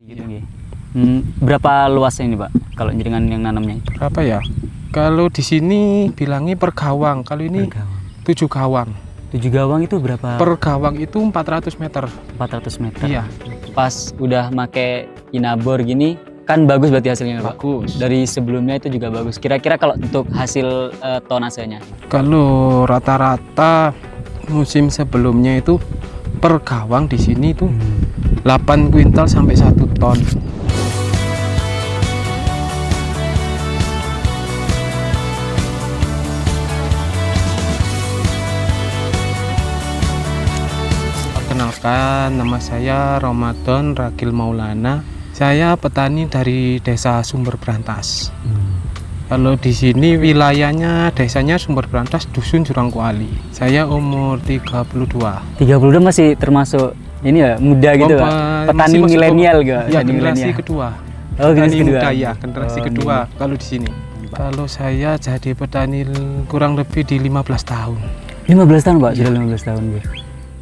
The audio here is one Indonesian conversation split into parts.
Gitu, nggih. Berapa luasnya ini, Pak? Kalau jenengan yang nanamnya itu? Berapa ya? Kalau di sini bilangnya per gawang. Kalau ini 7 gawang. 7 gawang itu berapa? Per gawang itu 400 meter. 400 meter. Iya. Pas udah make inabor gini, kan bagus berarti hasilnya, Pak? Bagus. Dari sebelumnya itu juga bagus. Kira-kira kalau untuk hasil tonasenya? Kalau rata-rata musim sebelumnya itu per gawang di sini itu 8 kuintal sampai 1 ton. Perkenalkan, nama saya Ramadan Ragil Maulana. Saya petani dari Desa Sumber Brantas. Kalau di sini wilayahnya desanya Sumber Brantas, Dusun Jurang Kuali. Saya umur 32. 32 masih termasuk ini ya, muda gitu, Pak? Petani masih milenial gitu. Ya, generasi kedua. Oh, Petani generasi kedua. muda ya, generasi kedua kalau di sini. Kalau saya jadi petani kurang lebih di 15 tahun. 15 tahun, Pak? Sudah 15 tahun, gitu.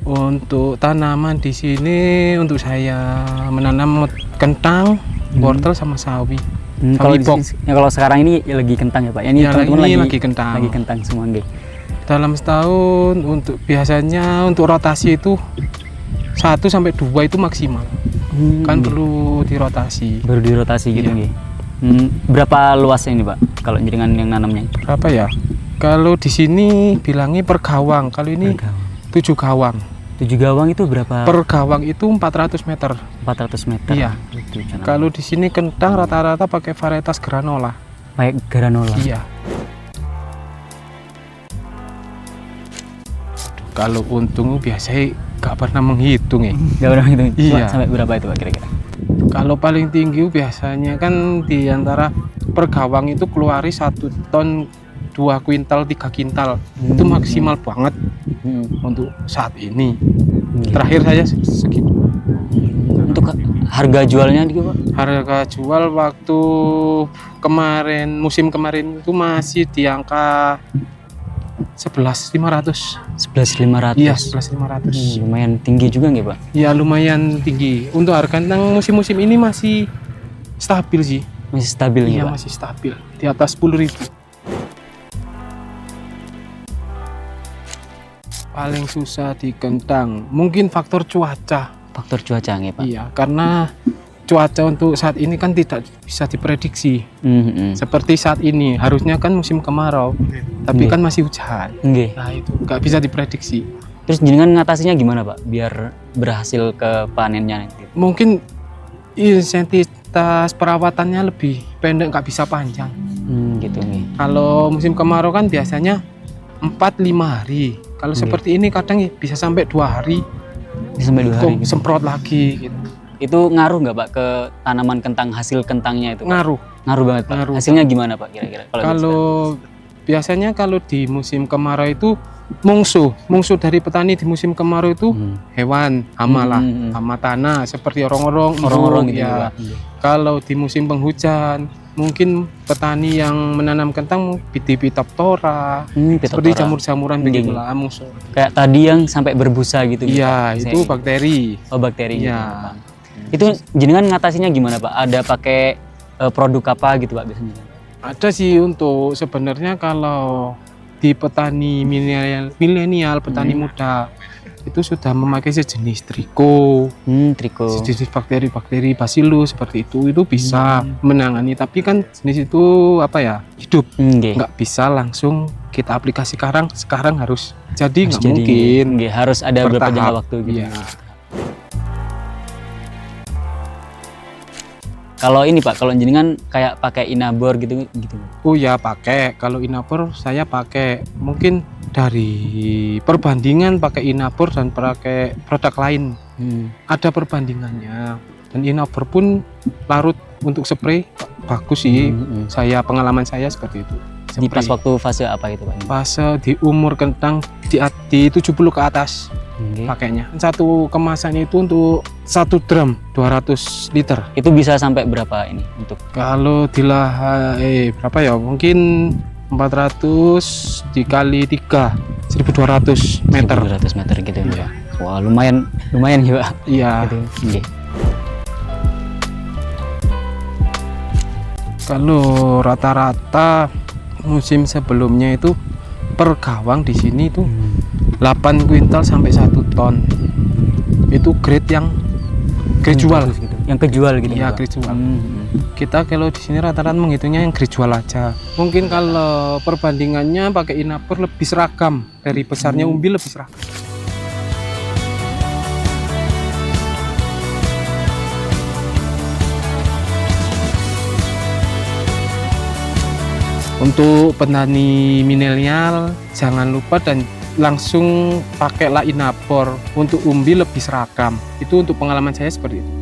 Untuk tanaman di sini, untuk saya menanam kentang, wortel sama sawi. Kalau kalau sekarang ini ya lagi kentang ya, Pak? Ini Ya, teman-teman lagi kentang. Lagi kentang semua, nggih. Dalam setahun untuk biasanya untuk rotasi itu 1 sampai 2 itu maksimal. Kan perlu dirotasi. Baru dirotasi gitu, Iya. nggih. Berapa luasnya ini, Pak? Kalau jenengan yang nanamnya itu? Berapa ya? Kalau di sini bilangnya per gawang. Kalau ini 7 gawang. 7 gawang itu berapa? Per gawang itu 400 meter. 400 meter. Iya. Kalau di sini kentang rata-rata pakai varietas granola. Pakai granola. Iya. Kalau untung biasanya nggak pernah menghitung ya. Gak pernah gitu. Iya. Sampai berapa itu, Pak, kira-kira? Kalau paling tinggi biasanya kan di antara per gawang itu keluari 1 ton 2 kuintal 3 kintal. Itu maksimal banget untuk saat ini. Terakhir saya segitu. Untuk harga jualnya juga, Pak? Harga jual waktu kemarin, musim kemarin itu masih di angka 11.500. 11.500. Iya, 11.500. Lumayan tinggi juga nggih, Pak? Ya lumayan tinggi. Untuk harga kentang musim-musim ini masih stabil sih. Masih stabil nggih, Iya, Pak? masih stabil. Di atas 10.000. Paling susah di kentang mungkin faktor cuaca. Faktor cuaca nggih, Pak? Iya, karena cuaca untuk saat ini kan tidak bisa diprediksi. Seperti saat ini harusnya kan musim kemarau, tapi kan masih hujan. Nggih. Nah itu nggak bisa diprediksi. Terus jenengan ngatasinya gimana, Pak? Biar berhasil ke panennya nanti. Mungkin intensitas perawatannya lebih pendek, nggak bisa panjang. Gitu nih. Kalau musim kemarau kan biasanya 4-5 hari. Kalau seperti ini kadang bisa sampai 2 hari. Bisa sampai 2 hari. Gitu. Semprot lagi gitu. Itu ngaruh nggak, Pak, ke tanaman kentang, hasil kentangnya itu, Pak? Ngaruh. Ngaruh banget, Pak. Ngaruh. Hasilnya gimana, Pak, kira-kira? Kalau biasanya kalau di musim kemarau itu musuh dari petani di musim kemarau itu hewan, hama lah, hama tanah seperti orang-orang gitu ya. Pak. Kalau di musim penghujan mungkin petani yang menanam kentang Pitipitoptora, seperti jamur-jamuran begitulah musuh. Kayak tadi yang sampai berbusa gitu. Iya, Pak, itu bakteri. Oh, bakteri. Iya. Gitu, Pak. Itu jenengan ngatasinya gimana, Pak? Ada pakai produk apa gitu, Pak, biasanya? Ada sih untuk sebenarnya kalau di petani milenial, petani muda itu sudah memakai sejenis triko, sejenis bakteri-bakteri bacillus seperti itu bisa menangani. Tapi kan jenis itu apa ya, hidup, nggak bisa langsung kita aplikasi sekarang harus jadi nggak mungkin. Harus ada berapa jangka waktu gitu. Iya. Kalau ini, Pak, kalau jenengan kayak pakai inabor gitu. Oh ya, pakai. Kalau inabor saya pakai mungkin dari perbandingan pakai inabor dan pakai produk lain. Ada perbandingannya. Dan inabor pun larut untuk spray bagus sih. Pengalaman saya seperti itu. Di pas waktu fase apa itu, Pak? Fase di umur kentang di 70 ke atas. Pakainya satu kemasannya itu untuk 1 drum 200 liter. Itu bisa sampai berapa ini untuk? Kalau berapa ya, mungkin 400 dikali 3 1200 meter. 1200 meter gitu ya. Iya. Wah, lumayan ya, Pak. Iya. Gitu. Kalau rata-rata musim sebelumnya itu per gawang di sini itu 8 kuintal sampai 1 ton. Itu grade yang jual gitu. Yang kejual gitu. Iya, Pak? grade jual. Kita kalau di sini rata-rata menghitungnya yang grade jual aja. Mungkin kalau perbandingannya pakai inapor lebih seragam, dari besarnya umbi lebih seragam. Untuk petani milenial jangan lupa dan langsung pakailah inapor. Untuk umbi lebih seragam. Itu untuk pengalaman saya seperti itu.